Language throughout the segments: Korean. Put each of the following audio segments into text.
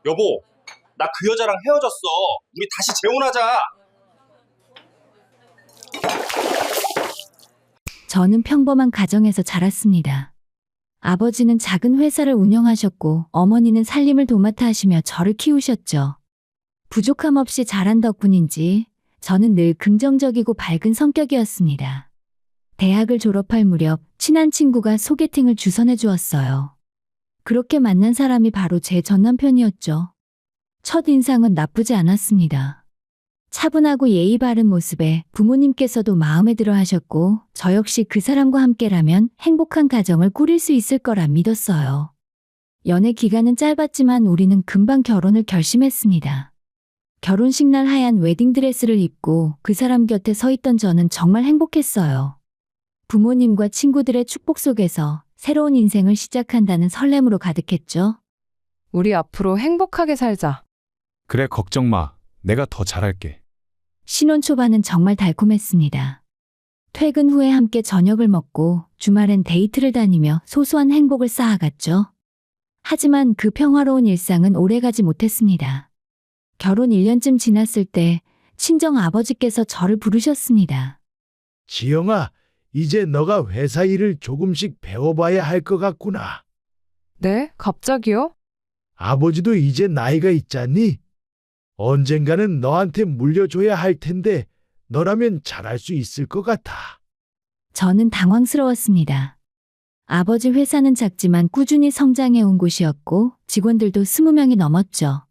여보, 나 그 여자랑 헤어졌어. 우리 다시 재혼하자. 저는 평범한 가정에서 자랐습니다. 아버지는 작은 회사를 운영하셨고 어머니는 살림을 도맡아 하시며 저를 키우셨죠. 부족함 없이 자란 덕분인지 저는 늘 긍정적이고 밝은 성격이었습니다. 대학을 졸업할 무렵 친한 친구가 소개팅을 주선해 주었어요. 그렇게 만난 사람이 바로 제 전 남편이었죠. 첫 인상은 나쁘지 않았습니다. 차분하고 예의 바른 모습에 부모님께서도 마음에 들어 하셨고 저 역시 그 사람과 함께라면 행복한 가정을 꾸릴 수 있을 거라 믿었어요. 연애 기간은 짧았지만 우리는 금방 결혼을 결심했습니다. 결혼식 날 하얀 웨딩드레스를 입고 그 사람 곁에 서 있던 저는 정말 행복했어요. 부모님과 친구들의 축복 속에서 새로운 인생을 시작한다는 설렘으로 가득했죠. 우리 앞으로 행복하게 살자. 그래, 걱정 마. 내가 더 잘할게. 신혼 초반은 정말 달콤했습니다. 퇴근 후에 함께 저녁을 먹고 주말엔 데이트를 다니며 소소한 행복을 쌓아갔죠. 하지만 그 평화로운 일상은 오래가지 못했습니다. 결혼 1년쯤 지났을 때 친정 아버지께서 저를 부르셨습니다. 지영아, 이제 너가 회사 일을 조금씩 배워봐야 할 것 같구나. 네? 갑자기요? 아버지도 이제 나이가 있잖니? 언젠가는 너한테 물려줘야 할 텐데 너라면 잘할 수 있을 것 같아. 저는 당황스러웠습니다. 아버지 회사는 작지만 꾸준히 성장해온 곳이었고 직원들도 20명이 넘었죠.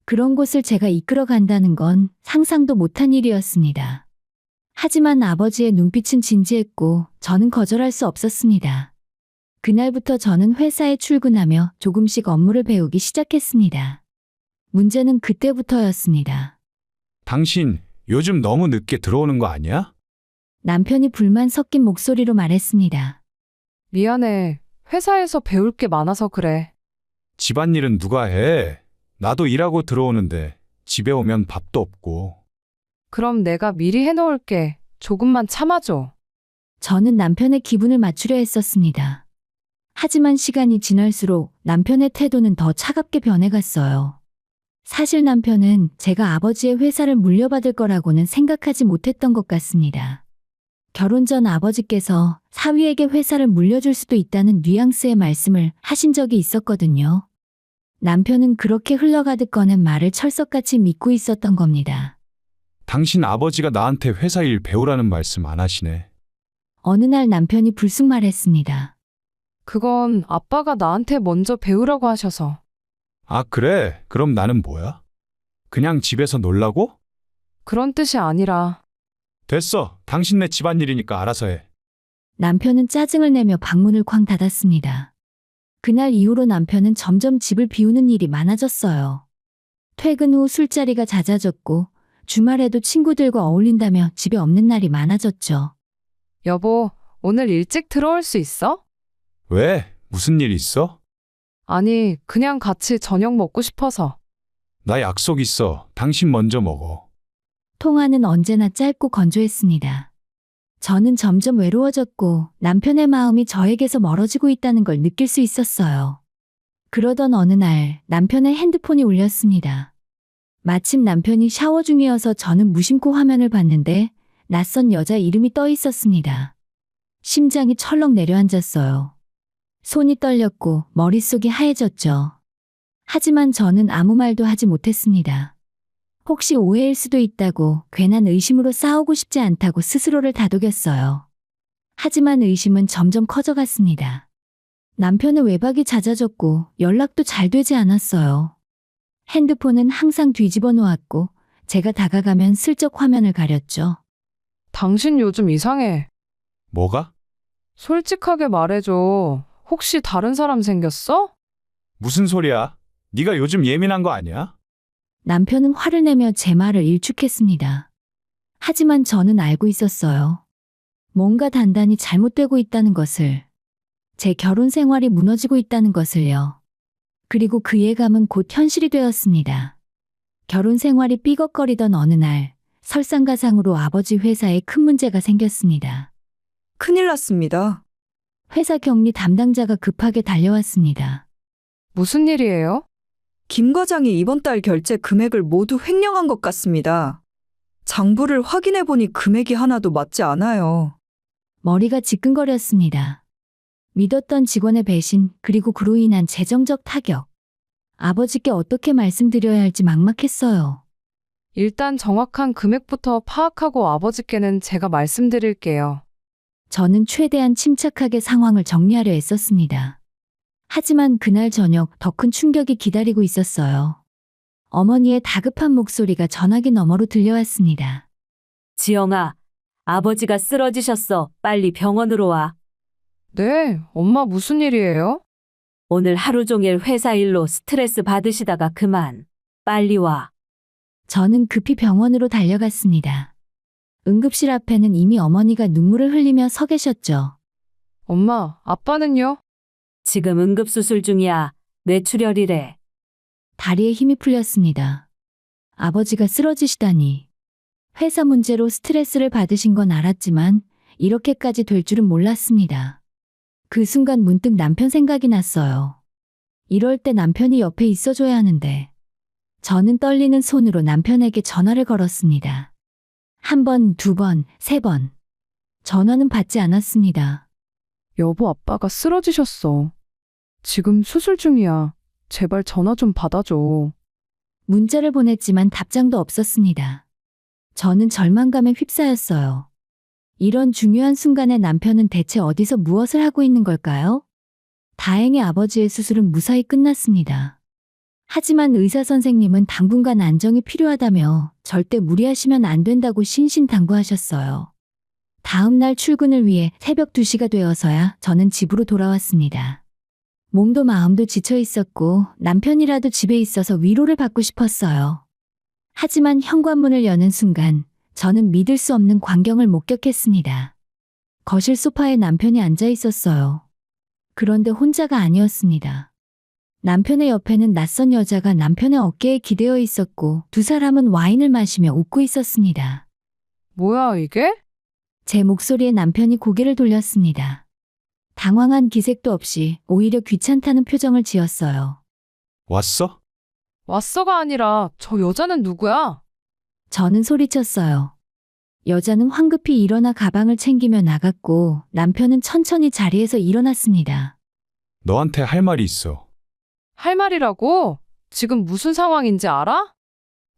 그런 곳을 제가 이끌어 간다는 건 상상도 못한 일이었습니다. 하지만 아버지의 눈빛은 진지했고 저는 거절할 수 없었습니다. 그날부터 저는 회사에 출근하며 조금씩 업무를 배우기 시작했습니다. 문제는 그때부터였습니다. 당신 요즘 너무 늦게 들어오는 거 아니야? 남편이 불만 섞인 목소리로 말했습니다. 미안해. 회사에서 배울 게 많아서 그래. 집안일은 누가 해? 나도 일하고 들어오는데 집에 오면 밥도 없고. 그럼 내가 미리 해놓을게. 조금만 참아줘. 저는 남편의 기분을 맞추려 했었습니다. 하지만 시간이 지날수록 남편의 태도는 더 차갑게 변해갔어요. 사실 남편은 제가 아버지의 회사를 물려받을 거라고는 생각하지 못했던 것 같습니다. 결혼 전 아버지께서 사위에게 회사를 물려줄 수도 있다는 뉘앙스의 말씀을 하신 적이 있었거든요. 남편은 그렇게 흘러가듯 꺼낸 말을 철석같이 믿고 있었던 겁니다. 당신 아버지가 나한테 회사 일 배우라는 말씀 안 하시네. 어느 날 남편이 불쑥 말했습니다. 그건 아빠가 나한테 먼저 배우라고 하셔서. 아, 그래? 그럼 나는 뭐야? 그냥 집에서 놀라고? 그런 뜻이 아니라. 됐어. 당신네 집안일이니까 알아서 해. 남편은 짜증을 내며 방문을 쾅 닫았습니다. 그날 이후로 남편은 점점 집을 비우는 일이 많아졌어요. 퇴근 후 술자리가 잦아졌고 주말에도 친구들과 어울린다며 집에 없는 날이 많아졌죠. 여보, 오늘 일찍 들어올 수 있어? 왜? 무슨 일 있어? 아니, 그냥 같이 저녁 먹고 싶어서. 나 약속 있어. 당신 먼저 먹어. 통화는 언제나 짧고 건조했습니다. 저는 점점 외로워졌고 남편의 마음이 저에게서 멀어지고 있다는 걸 느낄 수 있었어요. 그러던 어느 날 남편의 핸드폰이 울렸습니다. 마침 남편이 샤워 중이어서 저는 무심코 화면을 봤는데 낯선 여자 이름이 떠 있었습니다. 심장이 철렁 내려앉았어요. 손이 떨렸고 머릿속이 하얘졌죠. 하지만 저는 아무 말도 하지 못했습니다. 혹시 오해일 수도 있다고 괜한 의심으로 싸우고 싶지 않다고 스스로를 다독였어요. 하지만 의심은 점점 커져갔습니다. 남편의 외박이 잦아졌고 연락도 잘 되지 않았어요. 핸드폰은 항상 뒤집어 놓았고 제가 다가가면 슬쩍 화면을 가렸죠. 당신 요즘 이상해. 뭐가? 솔직하게 말해줘. 혹시 다른 사람 생겼어? 무슨 소리야? 네가 요즘 예민한 거 아니야? 남편은 화를 내며 제 말을 일축했습니다. 하지만 저는 알고 있었어요. 뭔가 단단히 잘못되고 있다는 것을. 제 결혼 생활이 무너지고 있다는 것을요. 그리고 그 예감은 곧 현실이 되었습니다. 결혼 생활이 삐걱거리던 어느 날 설상가상으로 아버지 회사에 큰 문제가 생겼습니다. 큰일 났습니다. 회사 격리 담당자가 급하게 달려왔습니다. 무슨 일이에요? 김 과장이 이번 달 결제 금액을 모두 횡령한 것 같습니다. 장부를 확인해 보니 금액이 하나도 맞지 않아요. 머리가 지끈거렸습니다. 믿었던 직원의 배신, 그리고 그로 인한 재정적 타격. 아버지께 어떻게 말씀드려야 할지 막막했어요. 일단 정확한 금액부터 파악하고 아버지께는 제가 말씀드릴게요. 저는 최대한 침착하게 상황을 정리하려 애썼습니다. 하지만 그날 저녁 더 큰 충격이 기다리고 있었어요. 어머니의 다급한 목소리가 전화기 너머로 들려왔습니다. 지영아, 아버지가 쓰러지셨어. 빨리 병원으로 와. 네, 엄마 무슨 일이에요? 오늘 하루 종일 회사 일로 스트레스 받으시다가 그만. 빨리 와. 저는 급히 병원으로 달려갔습니다. 응급실 앞에는 이미 어머니가 눈물을 흘리며 서 계셨죠. 엄마, 아빠는요? 지금 응급수술 중이야. 뇌출혈이래. 다리에 힘이 풀렸습니다. 아버지가 쓰러지시다니. 회사 문제로 스트레스를 받으신 건 알았지만 이렇게까지 될 줄은 몰랐습니다. 그 순간 문득 남편 생각이 났어요. 이럴 때 남편이 옆에 있어줘야 하는데. 저는 떨리는 손으로 남편에게 전화를 걸었습니다. 한 번, 두 번, 세 번. 전화는 받지 않았습니다. 여보, 아빠가 쓰러지셨어. 지금 수술 중이야. 제발 전화 좀 받아줘. 문자를 보냈지만 답장도 없었습니다. 저는 절망감에 휩싸였어요. 이런 중요한 순간에 남편은 대체 어디서 무엇을 하고 있는 걸까요? 다행히 아버지의 수술은 무사히 끝났습니다. 하지만 의사 선생님은 당분간 안정이 필요하다며 절대 무리하시면 안 된다고 신신당부하셨어요. 다음 날 출근을 위해 새벽 2시가 되어서야 저는 집으로 돌아왔습니다. 몸도 마음도 지쳐 있었고 남편이라도 집에 있어서 위로를 받고 싶었어요. 하지만 현관문을 여는 순간 저는 믿을 수 없는 광경을 목격했습니다. 거실 소파에 남편이 앉아 있었어요. 그런데 혼자가 아니었습니다. 남편의 옆에는 낯선 여자가 남편의 어깨에 기대어 있었고 두 사람은 와인을 마시며 웃고 있었습니다. 뭐야, 이게? 제 목소리에 남편이 고개를 돌렸습니다. 당황한 기색도 없이 오히려 귀찮다는 표정을 지었어요. 왔어? 왔어가 아니라 저 여자는 누구야? 저는 소리쳤어요. 여자는 황급히 일어나 가방을 챙기며 나갔고 남편은 천천히 자리에서 일어났습니다. 너한테 할 말이 있어. 할 말이라고? 지금 무슨 상황인지 알아?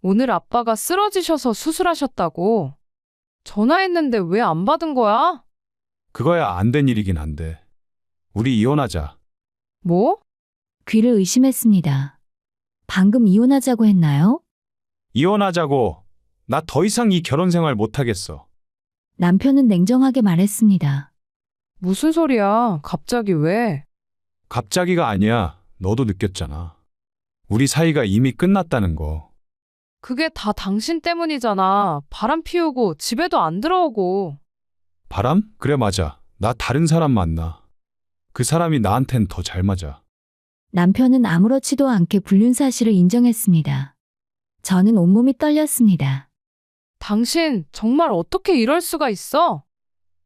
오늘 아빠가 쓰러지셔서 수술하셨다고. 전화했는데 왜 안 받은 거야? 그거야 안 된 일이긴 한데. 우리 이혼하자. 뭐? 귀를 의심했습니다. 방금 이혼하자고 했나요? 이혼하자고. 나 더 이상 이 결혼 생활 못하겠어. 남편은 냉정하게 말했습니다. 무슨 소리야? 갑자기 왜? 갑자기가 아니야. 너도 느꼈잖아. 우리 사이가 이미 끝났다는 거. 그게 다 당신 때문이잖아. 바람 피우고 집에도 안 들어오고. 바람? 그래 맞아. 나 다른 사람 만나. 그 사람이 나한텐 더 잘 맞아. 남편은 아무렇지도 않게 불륜 사실을 인정했습니다. 저는 온몸이 떨렸습니다. 당신 정말 어떻게 이럴 수가 있어?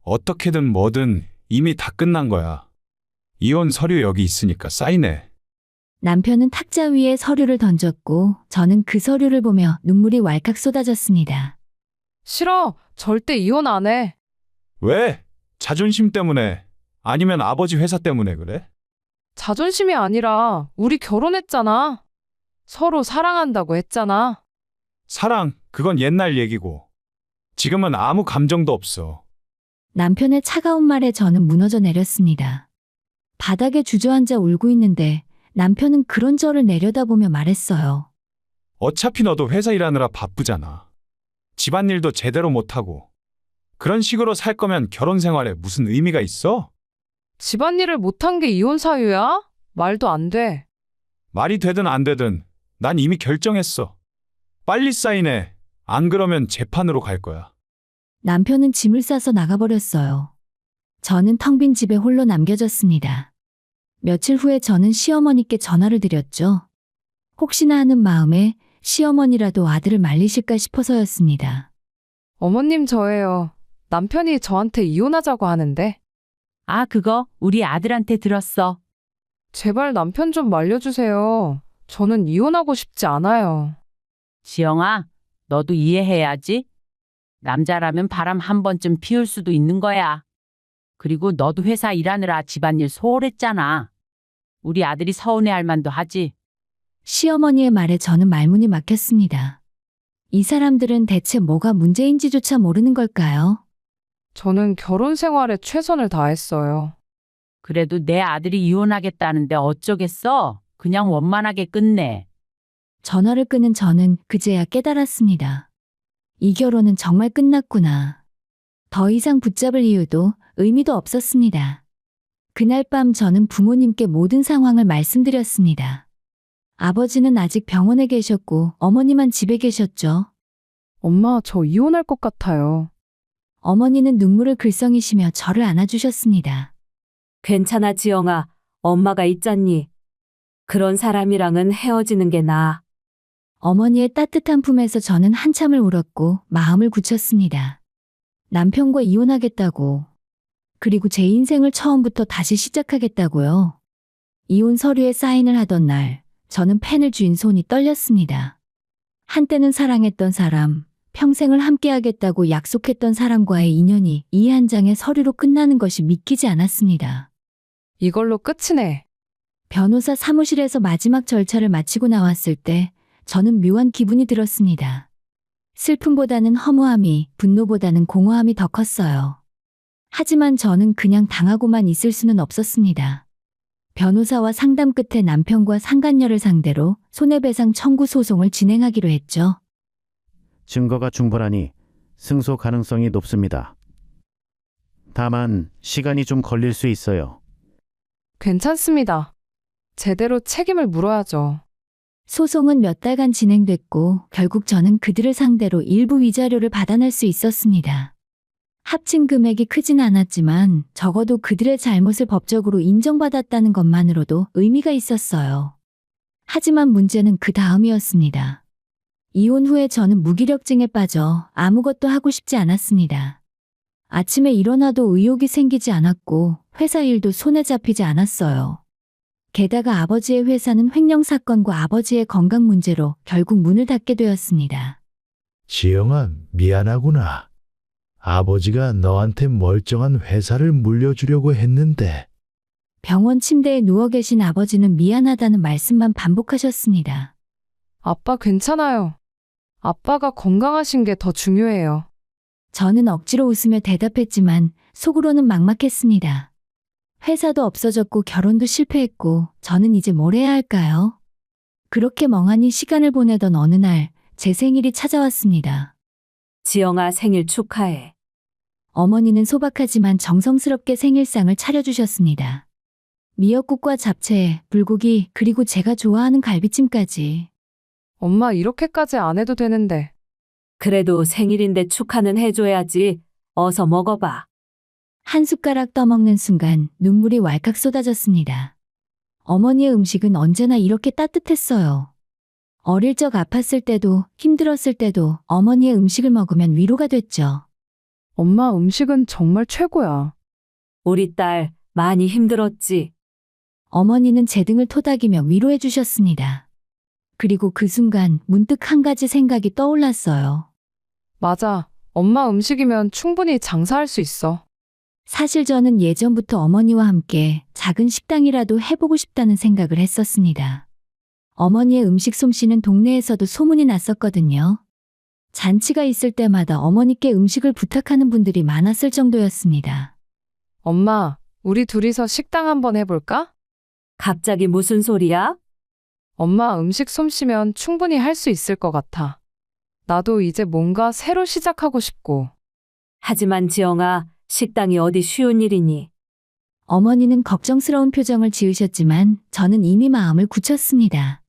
어떻게든 뭐든 이미 다 끝난 거야. 이혼 서류 여기 있으니까 사인해. 남편은 탁자 위에 서류를 던졌고 저는 그 서류를 보며 눈물이 왈칵 쏟아졌습니다. 싫어. 절대 이혼 안 해. 왜? 자존심 때문에? 아니면 아버지 회사 때문에 그래? 자존심이 아니라 우리 결혼했잖아. 서로 사랑한다고 했잖아. 사랑, 그건 옛날 얘기고. 지금은 아무 감정도 없어. 남편의 차가운 말에 저는 무너져 내렸습니다. 바닥에 주저앉아 울고 있는데 남편은 그런 저를 내려다보며 말했어요. 어차피 너도 회사 일하느라 바쁘잖아. 집안일도 제대로 못하고. 그런 식으로 살 거면 결혼 생활에 무슨 의미가 있어? 집안일을 못한 게 이혼 사유야? 말도 안 돼. 말이 되든 안 되든 난 이미 결정했어. 빨리 사인해. 안 그러면 재판으로 갈 거야. 남편은 짐을 싸서 나가버렸어요. 저는 텅 빈 집에 홀로 남겨졌습니다. 며칠 후에 저는 시어머니께 전화를 드렸죠. 혹시나 하는 마음에 시어머니라도 아들을 말리실까 싶어서였습니다. 어머님 저예요. 남편이 저한테 이혼하자고 하는데. 아, 그거 우리 아들한테 들었어. 제발 남편 좀 말려주세요. 저는 이혼하고 싶지 않아요. 지영아, 너도 이해해야지. 남자라면 바람 한 번쯤 피울 수도 있는 거야. 그리고 너도 회사 일하느라 집안일 소홀했잖아. 우리 아들이 서운해할 만도 하지. 시어머니의 말에 저는 말문이 막혔습니다. 이 사람들은 대체 뭐가 문제인지조차 모르는 걸까요? 저는 결혼 생활에 최선을 다했어요. 그래도 내 아들이 이혼하겠다는데 어쩌겠어? 그냥 원만하게 끝내. 전화를 끊은 저는 그제야 깨달았습니다. 이 결혼은 정말 끝났구나. 더 이상 붙잡을 이유도 의미도 없었습니다. 그날 밤 저는 부모님께 모든 상황을 말씀드렸습니다. 아버지는 아직 병원에 계셨고 어머니만 집에 계셨죠. 엄마, 저 이혼할 것 같아요. 어머니는 눈물을 글썽이시며 저를 안아주셨습니다. 괜찮아, 지영아. 엄마가 있잖니. 그런 사람이랑은 헤어지는 게 나아. 어머니의 따뜻한 품에서 저는 한참을 울었고 마음을 굳혔습니다. 남편과 이혼하겠다고. 그리고 제 인생을 처음부터 다시 시작하겠다고요. 이혼 서류에 사인을 하던 날, 저는 펜을 쥔 손이 떨렸습니다. 한때는 사랑했던 사람, 평생을 함께하겠다고 약속했던 사람과의 인연이 이 한 장의 서류로 끝나는 것이 믿기지 않았습니다. 이걸로 끝이네. 변호사 사무실에서 마지막 절차를 마치고 나왔을 때 저는 묘한 기분이 들었습니다. 슬픔보다는 허무함이, 분노보다는 공허함이 더 컸어요. 하지만 저는 그냥 당하고만 있을 수는 없었습니다. 변호사와 상담 끝에 남편과 상간녀를 상대로 손해배상 청구 소송을 진행하기로 했죠. 증거가 충분하니 승소 가능성이 높습니다. 다만 시간이 좀 걸릴 수 있어요. 괜찮습니다. 제대로 책임을 물어야죠. 소송은 몇 달간 진행됐고 결국 저는 그들을 상대로 일부 위자료를 받아낼 수 있었습니다. 합친 금액이 크진 않았지만 적어도 그들의 잘못을 법적으로 인정받았다는 것만으로도 의미가 있었어요. 하지만 문제는 그 다음이었습니다. 이혼 후에 저는 무기력증에 빠져 아무것도 하고 싶지 않았습니다. 아침에 일어나도 의욕이 생기지 않았고 회사 일도 손에 잡히지 않았어요. 게다가 아버지의 회사는 횡령 사건과 아버지의 건강 문제로 결국 문을 닫게 되었습니다. 지영아, 미안하구나. 아버지가 너한테 멀쩡한 회사를 물려주려고 했는데. 병원 침대에 누워 계신 아버지는 미안하다는 말씀만 반복하셨습니다. 아빠 괜찮아요. 아빠가 건강하신 게 더 중요해요. 저는 억지로 웃으며 대답했지만 속으로는 막막했습니다. 회사도 없어졌고 결혼도 실패했고 저는 이제 뭘 해야 할까요? 그렇게 멍하니 시간을 보내던 어느 날 제 생일이 찾아왔습니다. 지영아, 생일 축하해. 어머니는 소박하지만 정성스럽게 생일상을 차려주셨습니다. 미역국과 잡채, 불고기, 그리고 제가 좋아하는 갈비찜까지. 엄마 이렇게까지 안 해도 되는데. 그래도 생일인데 축하는 해줘야지. 어서 먹어봐. 한 숟가락 떠먹는 순간 눈물이 왈칵 쏟아졌습니다. 어머니의 음식은 언제나 이렇게 따뜻했어요. 어릴 적 아팠을 때도 힘들었을 때도 어머니의 음식을 먹으면 위로가 됐죠. 엄마 음식은 정말 최고야. 우리 딸 많이 힘들었지. 어머니는 제 등을 토닥이며 위로해 주셨습니다. 그리고 그 순간 문득 한 가지 생각이 떠올랐어요. 맞아. 엄마 음식이면 충분히 장사할 수 있어. 사실 저는 예전부터 어머니와 함께 작은 식당이라도 해보고 싶다는 생각을 했었습니다. 어머니의 음식 솜씨는 동네에서도 소문이 났었거든요. 잔치가 있을 때마다 어머니께 음식을 부탁하는 분들이 많았을 정도였습니다. 엄마, 우리 둘이서 식당 한번 해볼까? 갑자기 무슨 소리야? 엄마 음식 솜씨면 충분히 할 수 있을 것 같아. 나도 이제 뭔가 새로 시작하고 싶고. 하지만 지영아, 식당이 어디 쉬운 일이니? 어머니는 걱정스러운 표정을 지으셨지만 저는 이미 마음을 굳혔습니다.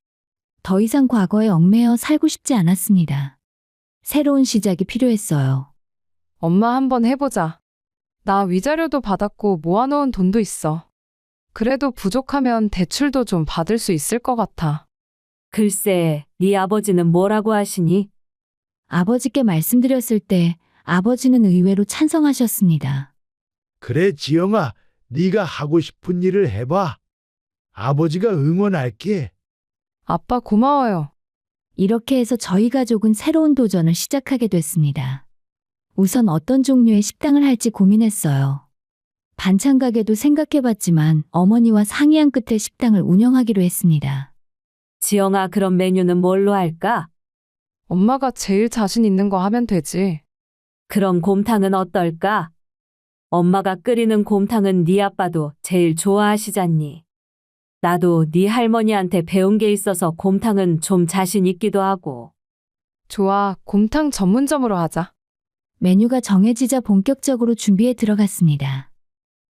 더 이상 과거에 얽매여 살고 싶지 않았습니다. 새로운 시작이 필요했어요. 엄마 한번 해보자. 나 위자료도 받았고 모아놓은 돈도 있어. 그래도 부족하면 대출도 좀 받을 수 있을 것 같아. 글쎄, 네 아버지는 뭐라고 하시니? 아버지께 말씀드렸을 때 아버지는 의외로 찬성하셨습니다. 그래, 지영아, 네가 하고 싶은 일을 해봐. 아버지가 응원할게. 아빠 고마워요. 이렇게 해서 저희 가족은 새로운 도전을 시작하게 됐습니다. 우선 어떤 종류의 식당을 할지 고민했어요. 반찬 가게도 생각해봤지만 어머니와 상의한 끝에 식당을 운영하기로 했습니다. 지영아, 그럼 메뉴는 뭘로 할까? 엄마가 제일 자신 있는 거 하면 되지. 그럼 곰탕은 어떨까? 엄마가 끓이는 곰탕은 네 아빠도 제일 좋아하시잖니. 나도 네 할머니한테 배운 게 있어서 곰탕은 좀 자신 있기도 하고. 좋아, 곰탕 전문점으로 하자. 메뉴가 정해지자 본격적으로 준비에 들어갔습니다.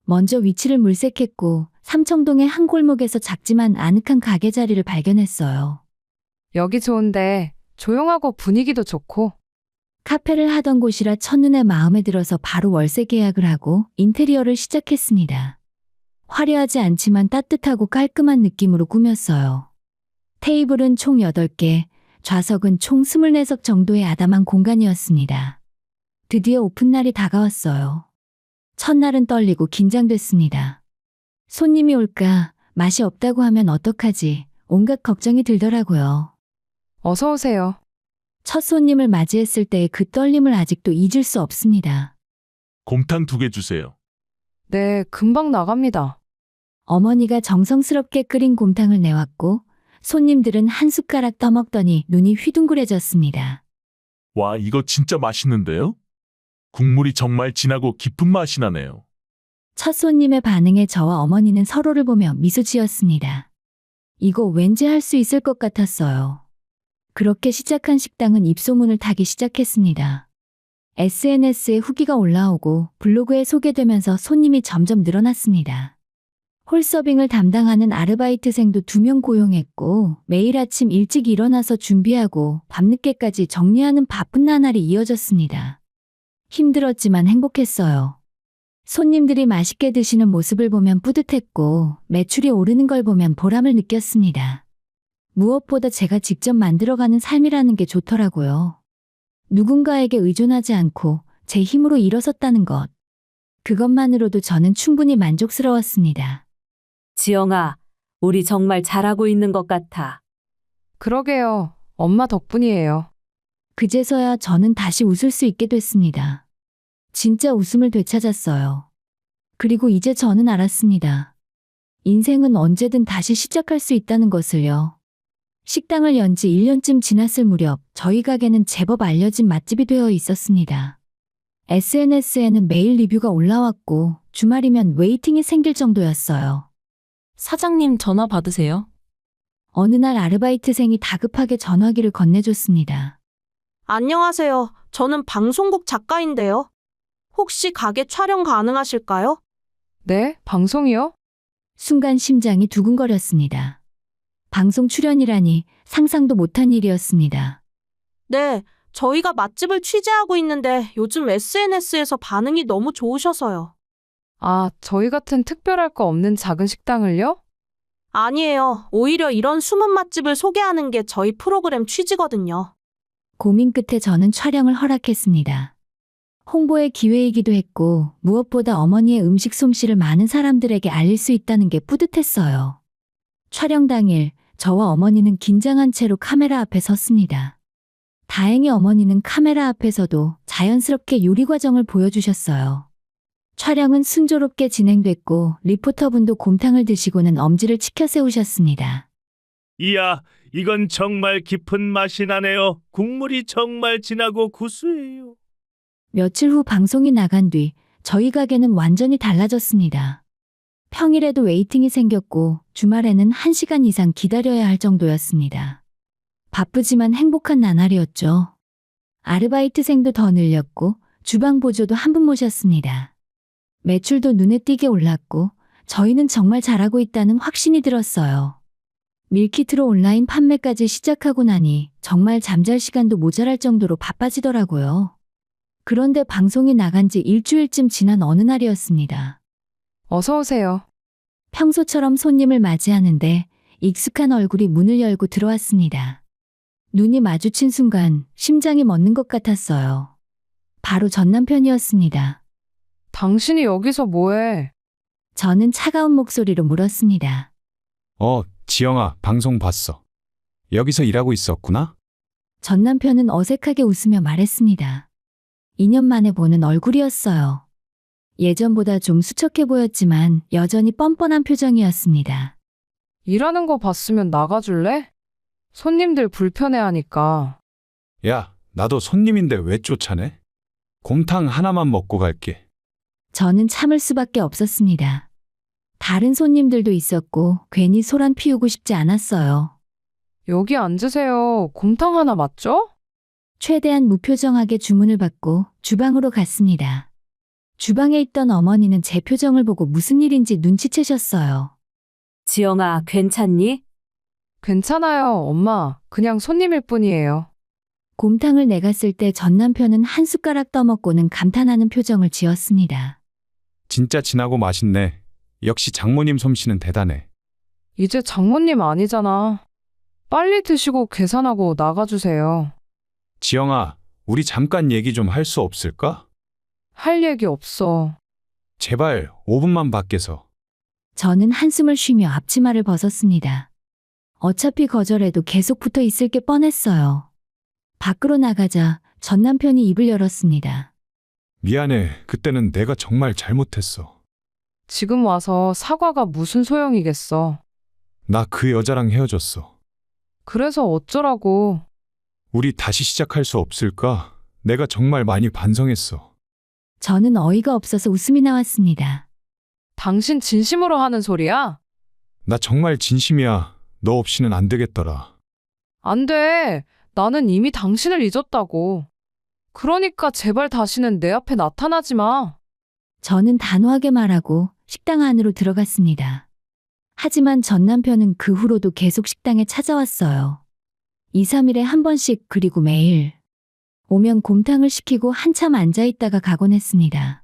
먼저 위치를 물색했고 삼청동의 한 골목에서 작지만 아늑한 가게 자리를 발견했어요. 여기 좋은데 조용하고 분위기도 좋고. 카페를 하던 곳이라 첫눈에 마음에 들어서 바로 월세 계약을 하고 인테리어를 시작했습니다. 화려하지 않지만 따뜻하고 깔끔한 느낌으로 꾸몄어요. 테이블은 총 8개, 좌석은 총 24석 정도의 아담한 공간이었습니다. 드디어 오픈날이 다가왔어요. 첫날은 떨리고 긴장됐습니다. 손님이 올까, 맛이 없다고 하면 어떡하지, 온갖 걱정이 들더라고요. 어서 오세요. 첫 손님을 맞이했을 때의 그 떨림을 아직도 잊을 수 없습니다. 곰탕 2개 주세요. 네, 금방 나갑니다. 어머니가 정성스럽게 끓인 곰탕을 내왔고 손님들은 한 숟가락 떠먹더니 눈이 휘둥그레졌습니다. 와, 이거 진짜 맛있는데요? 국물이 정말 진하고 깊은 맛이 나네요. 첫 손님의 반응에 저와 어머니는 서로를 보며 미소 지었습니다. 이거 왠지 할 수 있을 것 같았어요. 그렇게 시작한 식당은 입소문을 타기 시작했습니다. SNS에 후기가 올라오고 블로그에 소개되면서 손님이 점점 늘어났습니다. 홀서빙을 담당하는 아르바이트생도 2명 고용했고 매일 아침 일찍 일어나서 준비하고 밤늦게까지 정리하는 바쁜 나날이 이어졌습니다. 힘들었지만 행복했어요. 손님들이 맛있게 드시는 모습을 보면 뿌듯했고 매출이 오르는 걸 보면 보람을 느꼈습니다. 무엇보다 제가 직접 만들어가는 삶이라는 게 좋더라고요. 누군가에게 의존하지 않고 제 힘으로 일어섰다는 것. 그것만으로도 저는 충분히 만족스러웠습니다. 지영아, 우리 정말 잘하고 있는 것 같아. 그러게요. 엄마 덕분이에요. 그제서야 저는 다시 웃을 수 있게 됐습니다. 진짜 웃음을 되찾았어요. 그리고 이제 저는 알았습니다. 인생은 언제든 다시 시작할 수 있다는 것을요. 식당을 연 지 1년쯤 지났을 무렵 저희 가게는 제법 알려진 맛집이 되어 있었습니다. SNS에는 매일 리뷰가 올라왔고 주말이면 웨이팅이 생길 정도였어요. 사장님 전화 받으세요. 어느 날 아르바이트생이 다급하게 전화기를 건네줬습니다. 안녕하세요. 저는 방송국 작가인데요. 혹시 가게 촬영 가능하실까요? 네, 방송이요? 순간 심장이 두근거렸습니다. 방송 출연이라니 상상도 못한 일이었습니다. 네, 저희가 맛집을 취재하고 있는데 요즘 SNS에서 반응이 너무 좋으셔서요. 아, 저희 같은 특별할 거 없는 작은 식당을요? 아니에요. 오히려 이런 숨은 맛집을 소개하는 게 저희 프로그램 취지거든요. 고민 끝에 저는 촬영을 허락했습니다. 홍보의 기회이기도 했고 무엇보다 어머니의 음식 솜씨를 많은 사람들에게 알릴 수 있다는 게 뿌듯했어요. 촬영 당일 저와 어머니는 긴장한 채로 카메라 앞에 섰습니다. 다행히 어머니는 카메라 앞에서도 자연스럽게 요리 과정을 보여주셨어요. 촬영은 순조롭게 진행됐고 리포터분도 곰탕을 드시고는 엄지를 치켜 세우셨습니다. 이야, 이건 정말 깊은 맛이 나네요. 국물이 정말 진하고 구수해요. 며칠 후 방송이 나간 뒤 저희 가게는 완전히 달라졌습니다. 평일에도 웨이팅이 생겼고 주말에는 1시간 이상 기다려야 할 정도였습니다. 바쁘지만 행복한 나날이었죠. 아르바이트생도 더 늘렸고 주방 보조도 한 분 모셨습니다. 매출도 눈에 띄게 올랐고 저희는 정말 잘하고 있다는 확신이 들었어요. 밀키트로 온라인 판매까지 시작하고 나니 정말 잠잘 시간도 모자랄 정도로 바빠지더라고요. 그런데 방송이 나간 지 일주일쯤 지난 어느 날이었습니다. 어서 오세요. 평소처럼 손님을 맞이하는데 익숙한 얼굴이 문을 열고 들어왔습니다. 눈이 마주친 순간 심장이 멎는 것 같았어요. 바로 전 남편이었습니다. 당신이 여기서 뭐해? 저는 차가운 목소리로 물었습니다. 지영아, 방송 봤어. 여기서 일하고 있었구나? 전 남편은 어색하게 웃으며 말했습니다. 2년 만에 보는 얼굴이었어요. 예전보다 좀 수척해 보였지만 여전히 뻔뻔한 표정이었습니다. 일하는 거 봤으면 나가줄래? 손님들 불편해하니까. 야, 나도 손님인데 왜 쫓아내? 곰탕 하나만 먹고 갈게. 저는 참을 수밖에 없었습니다. 다른 손님들도 있었고 괜히 소란 피우고 싶지 않았어요. 여기 앉으세요. 곰탕 하나 맞죠? 최대한 무표정하게 주문을 받고 주방으로 갔습니다. 주방에 있던 어머니는 제 표정을 보고 무슨 일인지 눈치채셨어요. 지영아, 괜찮니? 괜찮아요, 엄마. 그냥 손님일 뿐이에요. 곰탕을 내갔을 때 전 남편은 한 숟가락 떠먹고는 감탄하는 표정을 지었습니다. 진짜 진하고 맛있네. 역시 장모님 솜씨는 대단해. 이제 장모님 아니잖아. 빨리 드시고 계산하고 나가주세요. 지영아, 우리 잠깐 얘기 좀 할 수 없을까? 할 얘기 없어. 제발 5분만 밖에서. 저는 한숨을 쉬며 앞치마를 벗었습니다. 어차피 거절해도 계속 붙어 있을 게 뻔했어요. 밖으로 나가자 전 남편이 입을 열었습니다. 미안해. 그때는 내가 정말 잘못했어. 지금 와서 사과가 무슨 소용이겠어. 나 그 여자랑 헤어졌어. 그래서 어쩌라고. 우리 다시 시작할 수 없을까? 내가 정말 많이 반성했어. 저는 어이가 없어서 웃음이 나왔습니다. 당신 진심으로 하는 소리야? 나 정말 진심이야. 너 없이는 안 되겠더라. 안 돼. 나는 이미 당신을 잊었다고. 그러니까 제발 다시는 내 앞에 나타나지 마. 저는 단호하게 말하고 식당 안으로 들어갔습니다. 하지만 전 남편은 그 후로도 계속 식당에 찾아왔어요. 2, 3일에 한 번씩 그리고 매일. 오면 곰탕을 시키고 한참 앉아있다가 가곤 했습니다.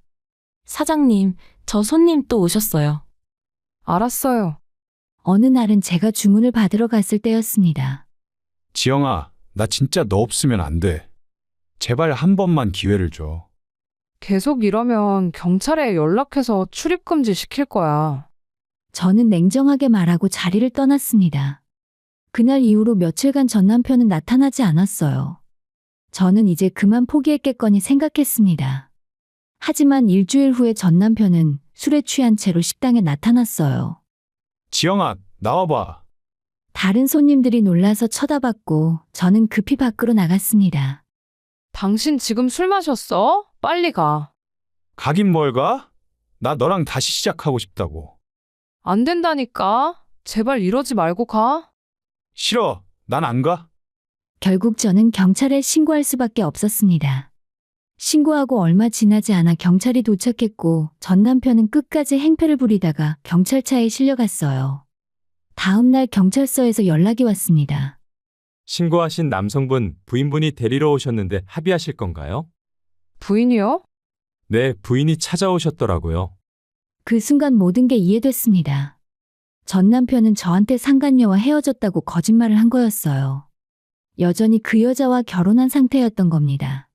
사장님, 저 손님 또 오셨어요. 알았어요. 어느 날은 제가 주문을 받으러 갔을 때였습니다. 지영아, 나 진짜 너 없으면 안 돼. 제발 한 번만 기회를 줘. 계속 이러면 경찰에 연락해서 출입금지 시킬 거야. 저는 냉정하게 말하고 자리를 떠났습니다. 그날 이후로 며칠간 전 남편은 나타나지 않았어요. 저는 이제 그만 포기했겠거니 생각했습니다. 하지만 일주일 후에 전 남편은 술에 취한 채로 식당에 나타났어요. 지영아, 나와봐. 다른 손님들이 놀라서 쳐다봤고 저는 급히 밖으로 나갔습니다. 당신 지금 술 마셨어? 빨리 가. 가긴 뭘 가? 나 너랑 다시 시작하고 싶다고. 안 된다니까. 제발 이러지 말고 가. 싫어. 난 안 가. 결국 저는 경찰에 신고할 수밖에 없었습니다. 신고하고 얼마 지나지 않아 경찰이 도착했고 전 남편은 끝까지 행패를 부리다가 경찰차에 실려갔어요. 다음 날 경찰서에서 연락이 왔습니다. 신고하신 남성분 부인분이 데리러 오셨는데 합의하실 건가요? 부인이요? 네, 부인이 찾아오셨더라고요. 그 순간 모든 게 이해됐습니다. 전 남편은 저한테 상간녀와 헤어졌다고 거짓말을 한 거였어요. 여전히 그 여자와 결혼한 상태였던 겁니다.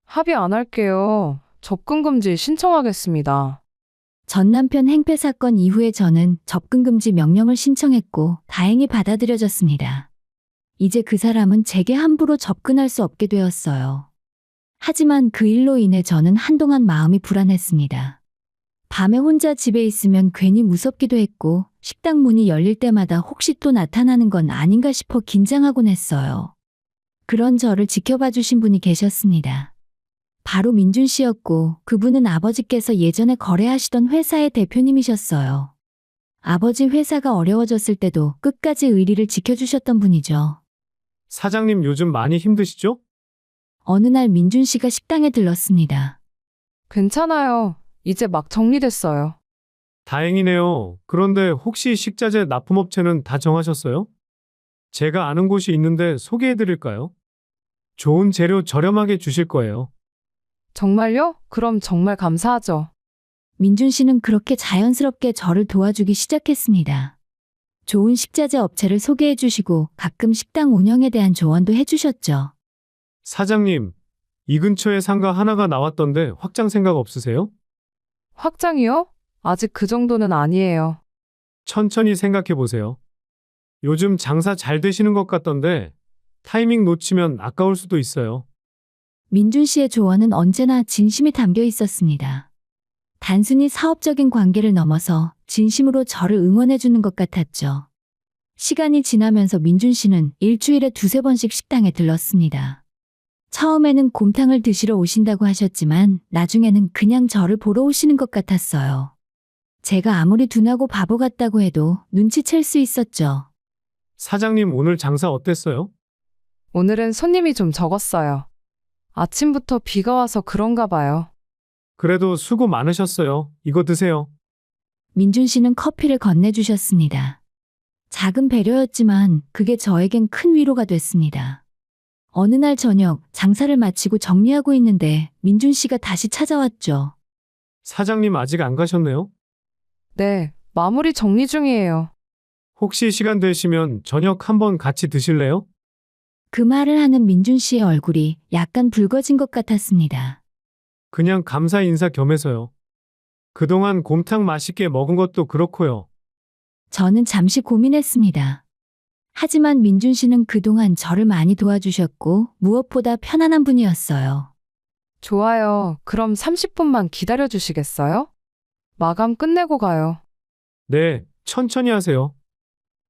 합의 안 할게요. 접근금지 신청하겠습니다. 전 남편 행패 사건 이후에 저는 접근금지 명령을 신청했고 다행히 받아들여졌습니다. 이제 그 사람은 제게 함부로 접근할 수 없게 되었어요. 하지만 그 일로 인해 저는 한동안 마음이 불안했습니다. 밤에 혼자 집에 있으면 괜히 무섭기도 했고 식당 문이 열릴 때마다 혹시 또 나타나는 건 아닌가 싶어 긴장하곤 했어요. 그런 저를 지켜봐 주신 분이 계셨습니다. 바로 민준 씨였고 그분은 아버지께서 예전에 거래하시던 회사의 대표님이셨어요. 아버지 회사가 어려워졌을 때도 끝까지 의리를 지켜주셨던 분이죠. 사장님 요즘 많이 힘드시죠? 어느 날 민준 씨가 식당에 들렀습니다. 괜찮아요. 이제 막 정리됐어요. 다행이네요. 그런데 혹시 식자재 납품업체는 다 정하셨어요? 제가 아는 곳이 있는데 소개해드릴까요? 좋은 재료 저렴하게 주실 거예요. 정말요? 그럼 정말 감사하죠. 민준 씨는 그렇게 자연스럽게 저를 도와주기 시작했습니다. 좋은 식자재 업체를 소개해 주시고 가끔 식당 운영에 대한 조언도 해주셨죠. 사장님, 이 근처에 상가 하나가 나왔던데 확장 생각 없으세요? 확장이요? 아직 그 정도는 아니에요. 천천히 생각해 보세요. 요즘 장사 잘 되시는 것 같던데 타이밍 놓치면 아까울 수도 있어요. 민준 씨의 조언은 언제나 진심이 담겨 있었습니다. 단순히 사업적인 관계를 넘어서 진심으로 저를 응원해 주는 것 같았죠. 시간이 지나면서 민준 씨는 일주일에 2~3번씩 식당에 들렀습니다. 처음에는 곰탕을 드시러 오신다고 하셨지만 나중에는 그냥 저를 보러 오시는 것 같았어요. 제가 아무리 둔하고 바보 같다고 해도 눈치챌 수 있었죠. 사장님 오늘 장사 어땠어요? 오늘은 손님이 좀 적었어요. 아침부터 비가 와서 그런가 봐요. 그래도 수고 많으셨어요. 이거 드세요. 민준 씨는 커피를 건네주셨습니다. 작은 배려였지만 그게 저에겐 큰 위로가 됐습니다. 어느 날 저녁 장사를 마치고 정리하고 있는데 민준 씨가 다시 찾아왔죠. 사장님 아직 안 가셨네요? 네, 마무리 정리 중이에요. 혹시 시간 되시면 저녁 한번 같이 드실래요? 그 말을 하는 민준 씨의 얼굴이 약간 붉어진 것 같았습니다. 그냥 감사 인사 겸해서요. 그동안 곰탕 맛있게 먹은 것도 그렇고요. 저는 잠시 고민했습니다. 하지만 민준 씨는 그동안 저를 많이 도와주셨고 무엇보다 편안한 분이었어요. 좋아요. 그럼 30분만 기다려 주시겠어요? 마감 끝내고 가요. 네, 천천히 하세요.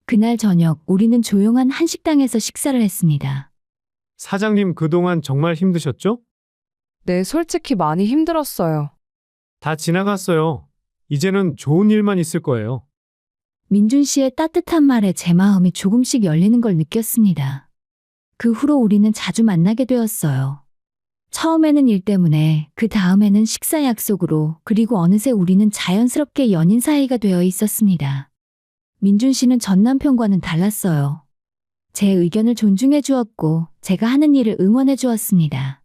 그날 저녁 우리는 조용한 한식당에서 식사를 했습니다. 사장님 그동안 정말 힘드셨죠? 네, 솔직히 많이 힘들었어요. 다 지나갔어요. 이제는 좋은 일만 있을 거예요. 민준 씨의 따뜻한 말에 제 마음이 조금씩 열리는 걸 느꼈습니다. 그 후로 우리는 자주 만나게 되었어요. 처음에는 일 때문에, 그 다음에는 식사 약속으로, 그리고 어느새 우리는 자연스럽게 연인 사이가 되어 있었습니다. 민준 씨는 전 남편과는 달랐어요. 제 의견을 존중해 주었고, 제가 하는 일을 응원해 주었습니다.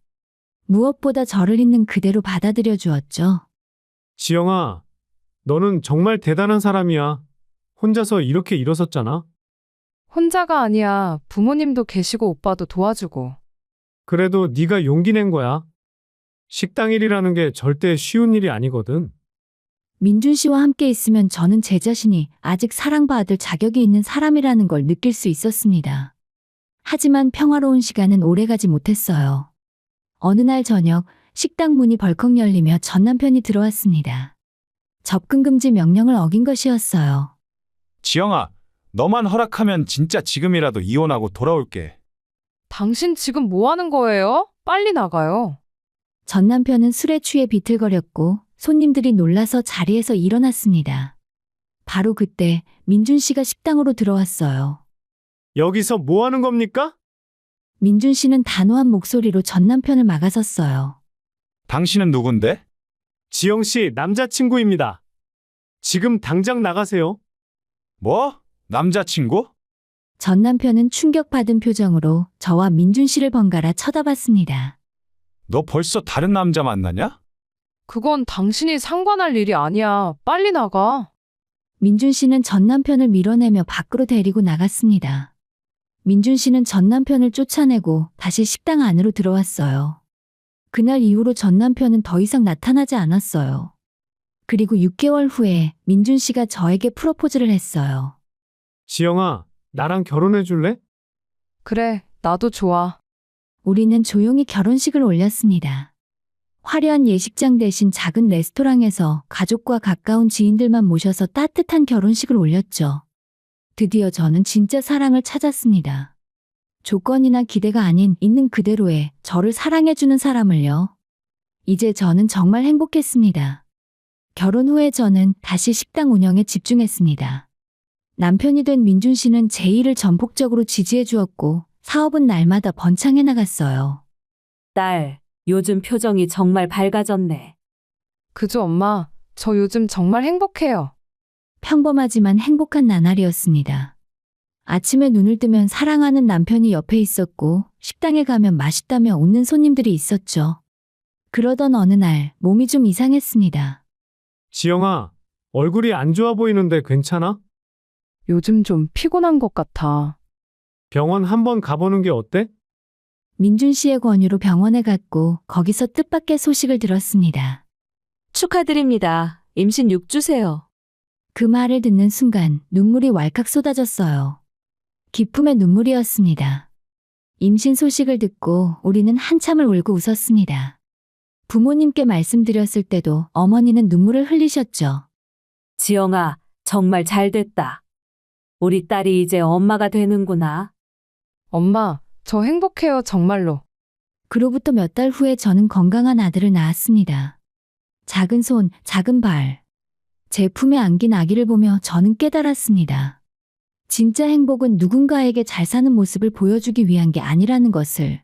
무엇보다 저를 있는 그대로 받아들여 주었죠. 지영아, 너는 정말 대단한 사람이야. 혼자서 이렇게 일어섰잖아. 혼자가 아니야. 부모님도 계시고 오빠도 도와주고. 그래도 네가 용기 낸 거야. 식당 일이라는 게 절대 쉬운 일이 아니거든. 민준 씨와 함께 있으면 저는 제 자신이 아직 사랑받을 자격이 있는 사람이라는 걸 느낄 수 있었습니다. 하지만 평화로운 시간은 오래가지 못했어요. 어느 날 저녁 식당 문이 벌컥 열리며 전 남편이 들어왔습니다. 접근 금지 명령을 어긴 것이었어요. 지영아, 너만 허락하면 진짜 지금이라도 이혼하고 돌아올게. 당신 지금 뭐 하는 거예요? 빨리 나가요. 전 남편은 술에 취해 비틀거렸고 손님들이 놀라서 자리에서 일어났습니다. 바로 그때 민준 씨가 식당으로 들어왔어요. 여기서 뭐 하는 겁니까? 민준 씨는 단호한 목소리로 전 남편을 막아섰어요. 당신은 누군데? 지영 씨 남자친구입니다. 지금 당장 나가세요. 뭐? 남자친구? 전 남편은 충격받은 표정으로 저와 민준 씨를 번갈아 쳐다봤습니다. 너 벌써 다른 남자 만나냐? 그건 당신이 상관할 일이 아니야. 빨리 나가. 민준 씨는 전 남편을 밀어내며 밖으로 데리고 나갔습니다. 민준 씨는 전 남편을 쫓아내고 다시 식당 안으로 들어왔어요. 그날 이후로 전 남편은 더 이상 나타나지 않았어요. 그리고 6개월 후에 민준 씨가 저에게 프로포즈를 했어요. 지영아, 나랑 결혼해 줄래? 그래, 나도 좋아. 우리는 조용히 결혼식을 올렸습니다. 화려한 예식장 대신 작은 레스토랑에서 가족과 가까운 지인들만 모셔서 따뜻한 결혼식을 올렸죠. 드디어 저는 진짜 사랑을 찾았습니다. 조건이나 기대가 아닌 있는 그대로의 저를 사랑해주는 사람을요. 이제 저는 정말 행복했습니다. 결혼 후에 저는 다시 식당 운영에 집중했습니다. 남편이 된 민준 씨는 제 일을 전폭적으로 지지해 주었고 사업은 날마다 번창해 나갔어요. 딸, 요즘 표정이 정말 밝아졌네. 그죠, 엄마. 저 요즘 정말 행복해요. 평범하지만 행복한 나날이었습니다. 아침에 눈을 뜨면 사랑하는 남편이 옆에 있었고 식당에 가면 맛있다며 웃는 손님들이 있었죠. 그러던 어느 날 몸이 좀 이상했습니다. 지영아, 얼굴이 안 좋아 보이는데 괜찮아? 요즘 좀 피곤한 것 같아. 병원 한번 가보는 게 어때? 민준 씨의 권유로 병원에 갔고 거기서 뜻밖의 소식을 들었습니다. 축하드립니다. 임신 6주세요. 그 말을 듣는 순간 눈물이 왈칵 쏟아졌어요. 기쁨의 눈물이었습니다. 임신 소식을 듣고 우리는 한참을 울고 웃었습니다. 부모님께 말씀드렸을 때도 어머니는 눈물을 흘리셨죠. 지영아, 정말 잘 됐다. 우리 딸이 이제 엄마가 되는구나. 엄마, 저 행복해요, 정말로. 그로부터 몇 달 후에 저는 건강한 아들을 낳았습니다. 작은 손, 작은 발. 제 품에 안긴 아기를 보며 저는 깨달았습니다. 진짜 행복은 누군가에게 잘 사는 모습을 보여주기 위한 게 아니라는 것을.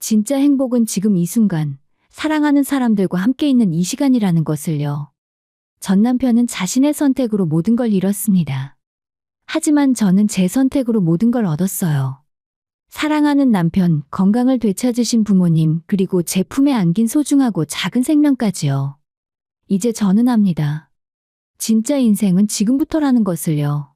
진짜 행복은 지금 이 순간, 사랑하는 사람들과 함께 있는 이 시간이라는 것을요. 전 남편은 자신의 선택으로 모든 걸 잃었습니다. 하지만 저는 제 선택으로 모든 걸 얻었어요. 사랑하는 남편, 건강을 되찾으신 부모님, 그리고 제 품에 안긴 소중하고 작은 생명까지요. 이제 저는 압니다. 진짜 인생은 지금부터라는 것을요.